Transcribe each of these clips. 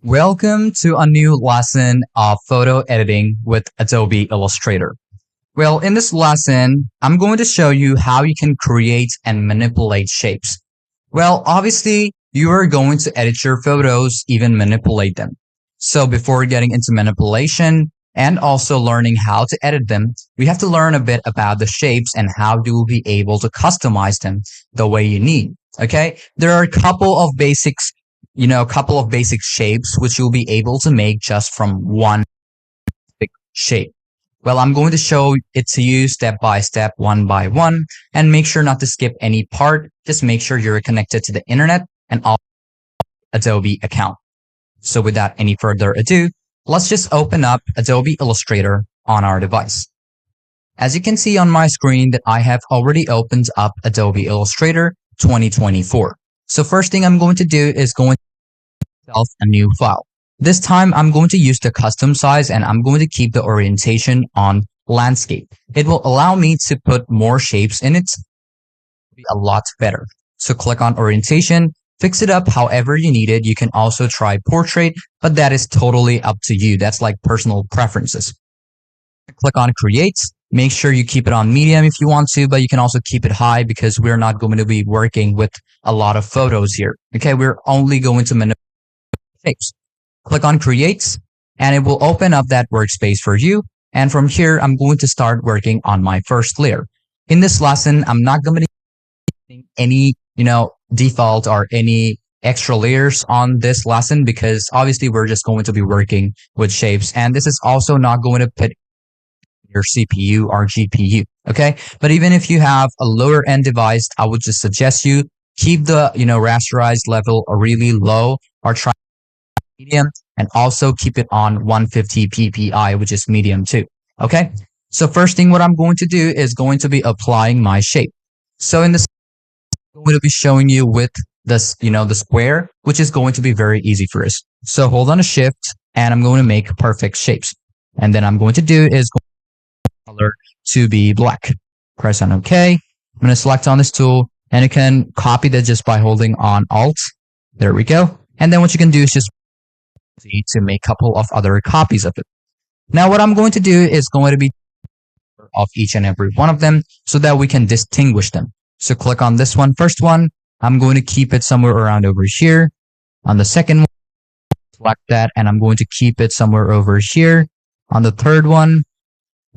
Welcome to a new lesson of photo editing with Adobe Illustrator. Well, in this lesson, I'm going to show you how you can create and manipulate shapes. Well, obviously, you are going to edit your photos, even manipulate them. So before getting into manipulation and also learning how to edit them, we have to learn a bit about the shapes and how you will be able to customize them the way you need. Okay, there are a couple of basic shapes which you'll be able to make just from one big shape. Well, I'm going to show it to you step by step, one by one, and make sure not to skip any part. Just make sure you're connected to the internet and all Adobe account. So without any further ado, let's just open up Adobe Illustrator on our device. As you can see on my screen that I have already opened up Adobe Illustrator 2024. So first thing I'm going to do is self a new file. This time I'm going to use the custom size and I'm going to keep the orientation on landscape. It will allow me to put more shapes in it. It'll be a lot better. So click on orientation, fix it up however you need it. You can also try portrait, but that is totally up to you. That's like personal preferences. Click on create. Make sure you keep it on medium if you want to, but you can also keep it high because we're not going to be working with a lot of photos here. Okay, we're only going to manipulate shapes. Click on create and it will open up that workspace for you. And from here, I'm going to start working on my first layer. In this lesson, I'm not going to be any, default or any extra layers on this lesson because obviously we're just going to be working with shapes. And this is also not going to put your CPU or GPU. Okay. But even if you have a lower end device, I would just suggest you keep the, rasterized level really low or try medium and also keep it on 150 ppi, which is medium too. Okay. So first thing what I'm going to do is going to be applying my shape. So in this, I'm going to be showing you with this, the square, which is going to be very easy for us. So hold on a shift and I'm going to make perfect shapes. And then I'm going to do is color to be black. Press on OK. I'm going to select on this tool and you can copy that just by holding on Alt. There we go. And then what you can do is just to make a couple of other copies of it. Now what I'm going to do is going to be of each and every one of them so that we can distinguish them. So click on this one, first one. I'm going to keep it somewhere around over here. On the second one, select that and I'm going to keep it somewhere over here. On the third one,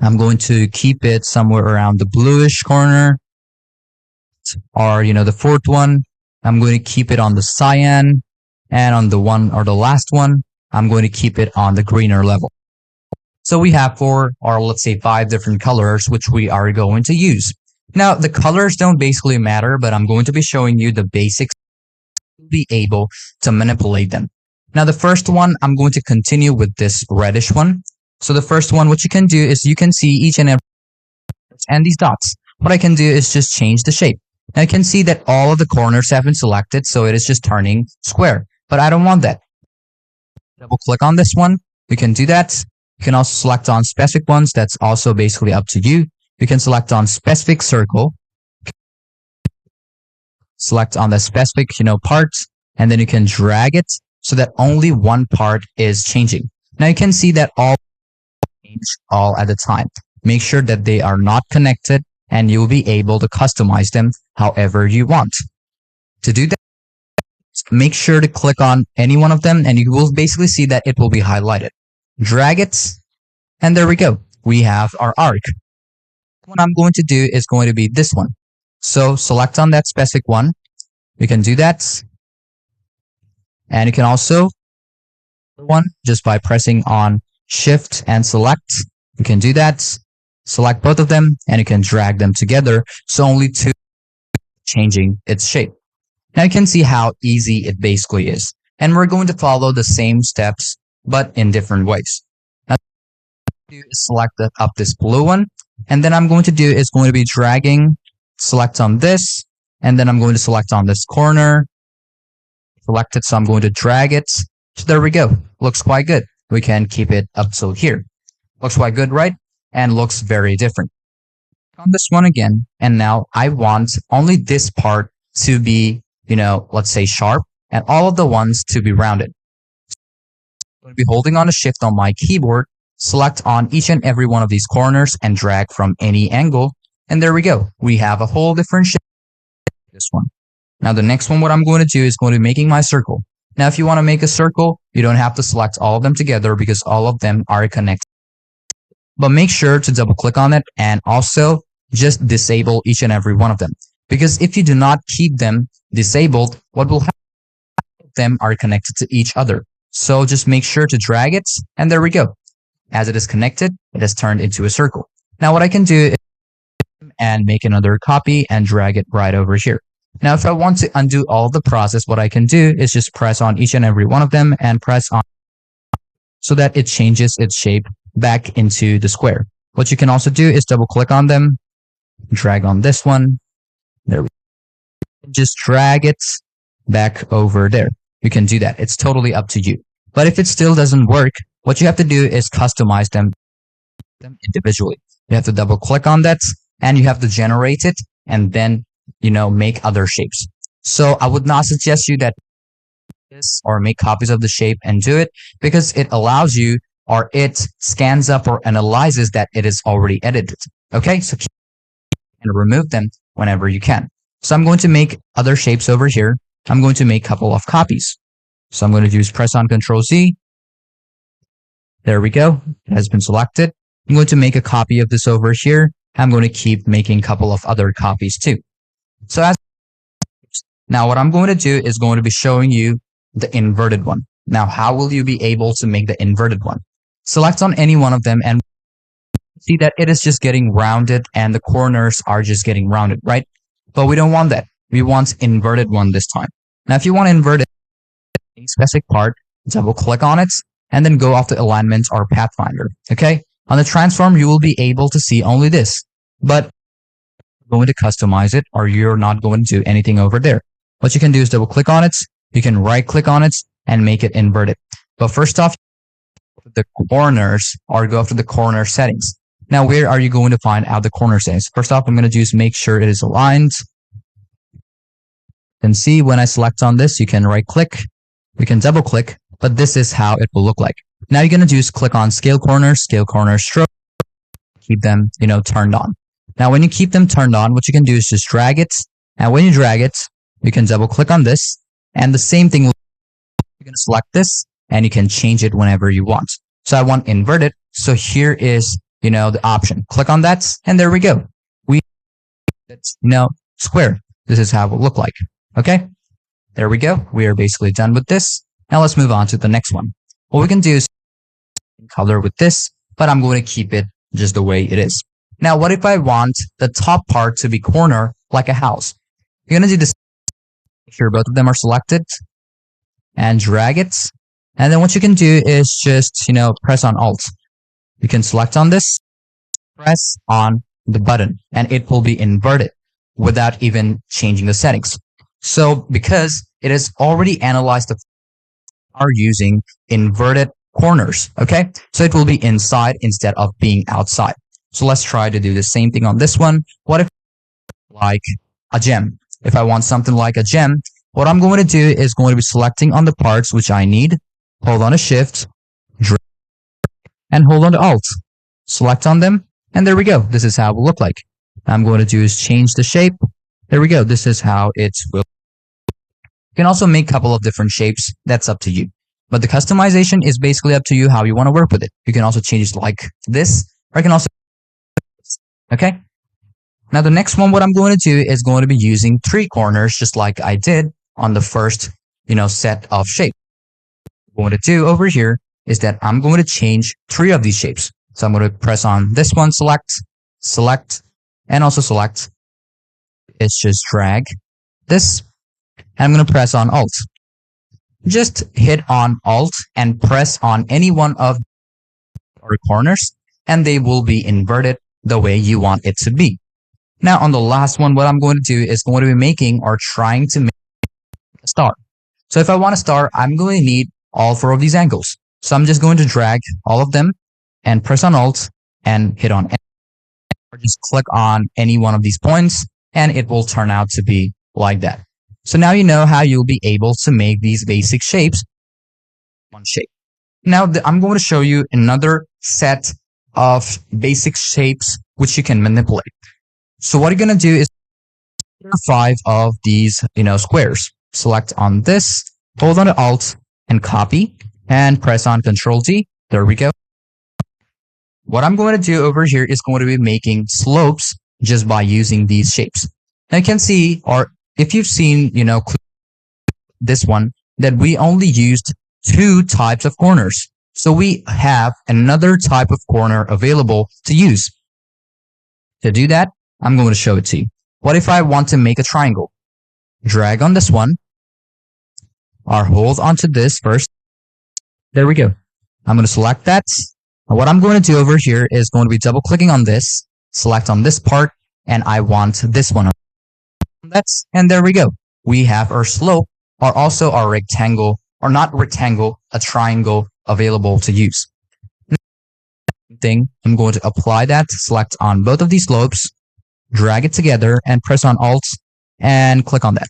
I'm going to keep it somewhere around the bluish corner. Or, the fourth one, I'm going to keep it on the cyan. And on the one or the last one, I'm going to keep it on the greener level. So we have 4 or let's say 5 different colors which we are going to use. Now the colors don't basically matter, but I'm going to be showing you the basics to be able to manipulate them. Now the first one, I'm going to continue with this reddish one. So the first one, what you can do is you can see each and every and these dots. What I can do is just change the shape. Now you can see that all of the corners have been selected, so it is just turning square. But I don't want that. Double click on this one. We can do that. You can also select on specific ones. That's also basically up to you. You can select on specific circle. Select on the specific, parts, and then you can drag it so that only one part is changing. Now you can see that all change all at a time. Make sure that they are not connected and you'll be able to customize them however you want. To do that, make sure to click on any one of them and you will basically see that it will be highlighted. Drag it and there we go. We have our arc. What I'm going to do is going to be this one. So select on that specific one. You can do that. And you can also one just by pressing on Shift and select. You can do that. Select both of them and you can drag them together. So only two changing its shape. Now you can see how easy it basically is. And we're going to follow the same steps, but in different ways. Now, what I'm going to do is select up this blue one. And then I'm going to do is going to be dragging, select on this, and then I'm going to select on this corner. Select it, so I'm going to drag it. So there we go. Looks quite good. We can keep it up till here. Looks quite good, right? And looks very different. On this one again, and now I want only this part to be, let's say sharp, and all of the ones to be rounded. going to be holding on a shift on my keyboard, select on each and every one of these corners and drag from any angle. And there we go. We have a whole different shape. This one. Now the next one, what I'm going to do is going to be making my circle. Now, if you want to make a circle, you don't have to select all of them together because all of them are connected. But make sure to double click on it and also just disable each and every one of them. Because if you do not keep them disabled, what will happen? Them are connected to each other. So just make sure to drag it, and there we go. As it is connected, it has turned into a circle. Now what I can do is and make another copy and drag it right over here. Now if I want to undo all the process, what I can do is just press on each and every one of them and press on so that it changes its shape back into the square. What you can also do is double click on them, drag on this one. There we go. Just drag it back over there. You can do that. It's totally up to you. But if it still doesn't work, what you have to do is customize them individually. You have to double click on that and you have to generate it and then, make other shapes. So I would not suggest you that this or make copies of the shape and do it because it allows you or it scans up or analyzes that it is already edited. Okay, so keep and remove them whenever you can. So I'm going to make other shapes over here. I'm going to make a couple of copies. So I'm going to use press on Ctrl Z. There we go. It has been selected. I'm going to make a copy of this over here. I'm going to keep making a couple of other copies too. So now what I'm going to do is going to be showing you the inverted one. Now, how will you be able to make the inverted one? Select on any one of them and see that it is just getting rounded and the corners are just getting rounded, right? But we don't want that. We want inverted one this time. Now, if you want to invert it, a specific part, double click on it and then go off the alignment or pathfinder. Okay. On the transform, you will be able to see only this, but you're going to customize it or you're not going to do anything over there. What you can do is double click on it. You can right click on it and make it inverted. But first off, the corners or go after the corner settings. Now, where are you going to find out the corner settings? First off, I'm going to do is make sure it is aligned. Then see when I select on this, you can right click, we can double click, but this is how it will look like. Now you're going to do is click on scale corner stroke, keep them, turned on. Now, when you keep them turned on, what you can do is just drag it. And when you drag it, you can double click on this and the same thing. You're going to select this and you can change it whenever you want. So I want inverted. So here is, the option. Click on that and there we go. It's, square. This is how it will look like. Okay. There we go. We are basically done with this. Now let's move on to the next one. What we can do is color with this, but I'm going to keep it just the way it is. Now, what if I want the top part to be corner like a house? You're going to do this. Make sure both of them are selected and drag it. And then what you can do is just, press on Alt. You can select on this, press on the button, and it will be inverted without even changing the settings. So because it has already analyzed the are using inverted corners, okay? So it will be inside instead of being outside. So let's try to do the same thing on this one. What if like a gem? If I want something like a gem, what I'm going to do is going to be selecting on the parts which I need, hold on to Shift, drag, and hold on to Alt. Select on them, and there we go. This is how it will look like. I'm going to do is change the shape. There we go. This is how it will. You can also make a couple of different shapes. That's up to you. But the customization is basically up to you how you want to work with it. You can also change it like this, or I can also, okay? Now the next one, what I'm going to do is going to be using 3 corners, just like I did on the first, set of shapes. What I'm going to do over here is that I'm going to change 3 of these shapes. So I'm going to press on this one, select, and also select. It's just drag this. And I'm going to press on Alt. Just hit on Alt and press on any one of our corners, and they will be inverted the way you want it to be. Now, on the last one, what I'm going to do is going to be making or trying to make a star. So if I want a star, I'm going to need all 4 of these angles. So I'm just going to drag all of them and press on Alt and hit on Enter. Or just click on any one of these points, and it will turn out to be like that. So now you know how you'll be able to make these basic shapes one shape. Now I'm going to show you another set of basic shapes which you can manipulate. So what you're going to do is 5 of these, squares. Select on this, hold on to Alt and copy and press on Control D. There we go. What I'm going to do over here is going to be making slopes just by using these shapes. Now you can see, or if you've seen, this one, that we only used 2 types of corners. So we have another type of corner available to use. To do that, I'm going to show it to you. What if I want to make a triangle? Drag on this one, or hold onto this first. There we go. I'm going to select that. And what I'm going to do over here is going to be double clicking on this, select on this part, and I want this one. And there we go. We have our slope, or also our rectangle, or not rectangle, a triangle available to use. I'm going to apply that, select on both of these slopes, drag it together, and press on Alt and click on that.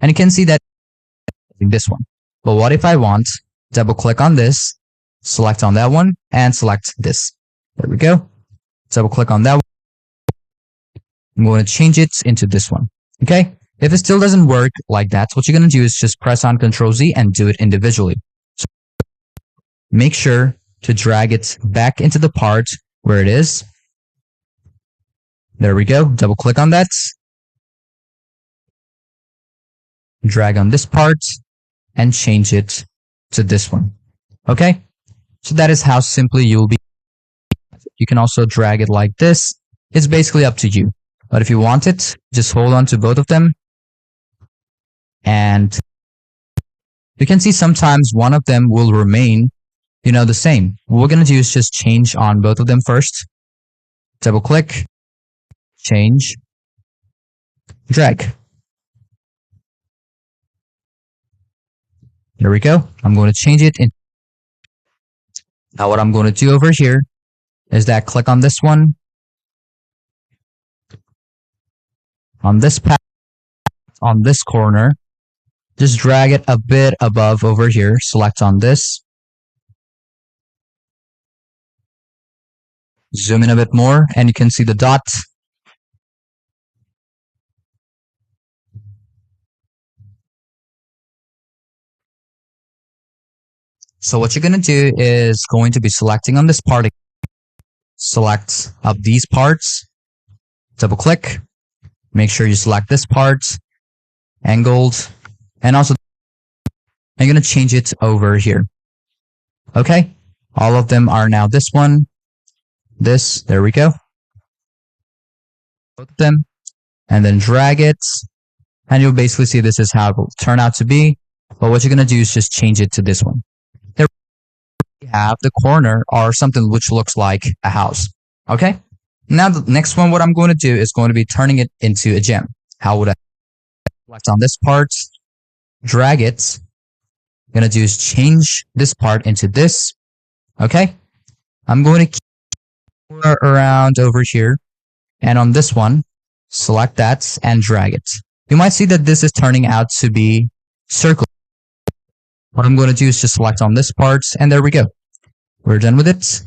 And you can see that this one. But what if I want, double click on this, select on that one, and select this. There we go. Double click on that one. I'm going to change it into this one. Okay? If it still doesn't work like that, what you're going to do is just press on Ctrl Z and do it individually. So make sure to drag it back into the part where it is. There we go. Double click on that. Drag on this part and change it to this one. Okay? So that is how simply you'll be. You can also drag it like this. It's basically up to you. But if you want it, just hold on to both of them. And you can see sometimes one of them will remain, the same. What we're going to do is just change on both of them first. Double click, change, drag. There we go. I'm going to change it. Now what I'm going to do over here is that click on this one, on this path, on this corner, just drag it a bit above over here, select on this, zoom in a bit more, and you can see the dot. So what you're going to do is going to be selecting on this part, select up these parts, double click, make sure you select this part, angled, and also I'm going to change it over here. Okay, all of them are now this one, this, there we go. Both of them, and then drag it, and you'll basically see this is how it will turn out to be. But what you're going to do is just change it to this one. There we have the corner or something which looks like a house. Okay, now the next one, what I'm going to do is going to be turning it into a gem. How would I select on this part, drag it. I'm going to do is change this part into this. Okay, I'm going to keep around over here, and on this one, select that and drag it. You might see that this is turning out to be circle. What I'm going to do is just select on this part, and there we go. We're done with it.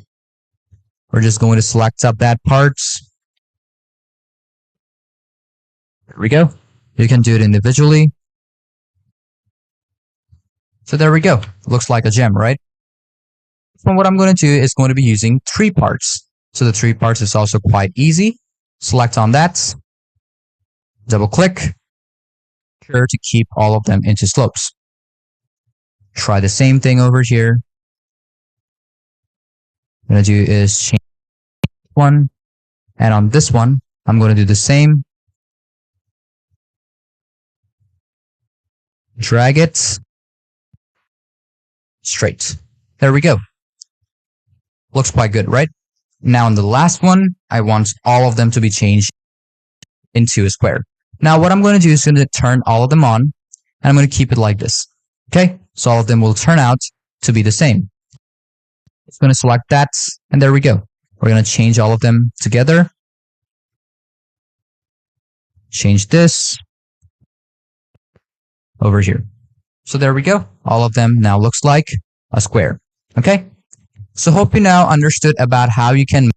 We're just going to select up that part. There we go. You can do it individually. So there we go. Looks like a gem, right? So what I'm going to do is going to be using 3 parts. So the 3 parts is also quite easy. Select on that. Double click. Sure to keep all of them into slopes. Try the same thing over here. What I'm going to do is change one. And on this one, I'm going to do the same. Drag it straight. There we go. Looks quite good, right? Now on the last one, I want all of them to be changed into a square. Now what I'm going to do is going to turn all of them on, and I'm going to keep it like this. Okay, so all of them will turn out to be the same. It's going to select that, and there we go. We're going to change all of them together. Change this over here. So there we go. All of them now looks like a square. Okay, so hope you now understood about how you can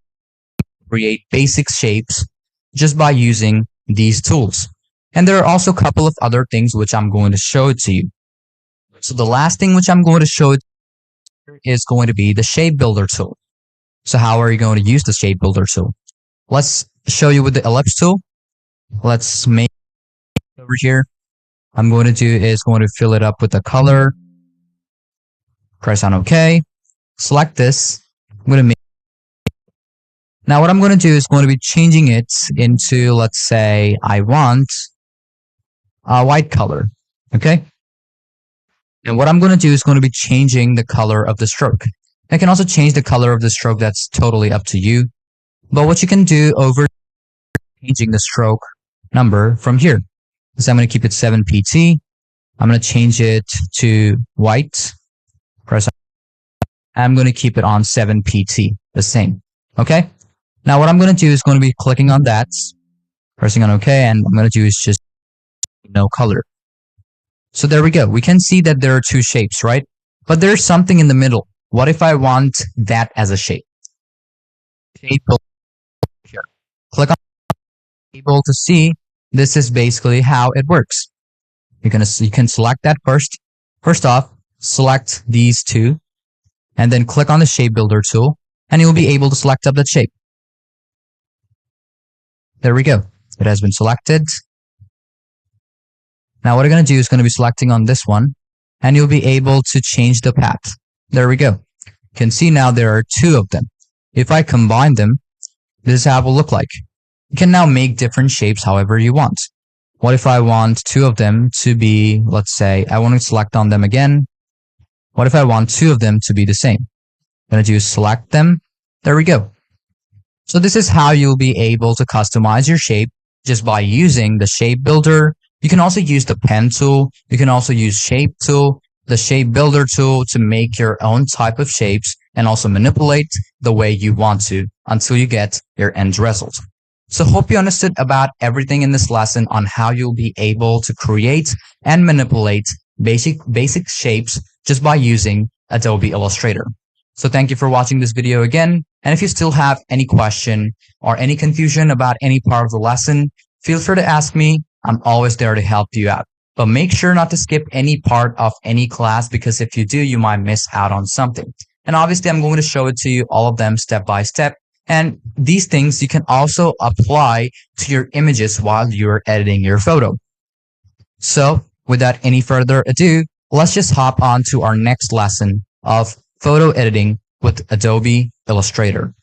create basic shapes just by using these tools. And there are also a couple of other things which I'm going to show it to you. So the last thing which I'm going to show it is going to be the shape builder tool. So how are you going to use the shape builder tool? Let's show you with the ellipse tool. Let's make it over here. I'm going to do is going to fill it up with a color. Press on OK. Select this. I'm going to make. Now what I'm going to do is going to be changing it into, let's say, I want a white color. Okay. And what I'm going to do is going to be changing the color of the stroke. I can also change the color of the stroke. That's totally up to you. But what you can do over changing the stroke number from here is I'm going to keep it 7 pt. I'm going to change it to white. Press. I'm going to keep it on 7 pt, the same. Okay. Now what I'm going to do is going to be clicking on that, pressing on OK, and I'm going to do is just no color. So there we go. We can see that there are two shapes, right? But there's something in the middle. What if I want that as a shape? Shape here. Click on able to see. This is basically how it works. You can select that first. First off, select these two, and then click on the shape builder tool, and you'll be able to select up that shape. There we go. It has been selected. Now what we're going to do is going to be selecting on this one, and you'll be able to change the path. There we go. You can see now there are two of them. If I combine them, this is how it will look like. You can now make different shapes however you want. What if I want two of them to be, let's say, I want to select on them again. What if I want two of them to be the same? I'm going to do is select them. There we go. So this is how you'll be able to customize your shape just by using the shape builder. You can also use the pen tool. You can also use shape tool, the shape builder tool to make your own type of shapes and also manipulate the way you want to until you get your end result. So hope you understood about everything in this lesson on how you'll be able to create and manipulate basic shapes just by using Adobe Illustrator. So thank you for watching this video again. And if you still have any question or any confusion about any part of the lesson, feel free to ask me. I'm always there to help you out. But make sure not to skip any part of any class, because if you do, you might miss out on something. And obviously, I'm going to show it to you, all of them step by step. And these things you can also apply to your images while you're editing your photo. So without any further ado, let's just hop on to our next lesson of photo editing with Adobe Illustrator.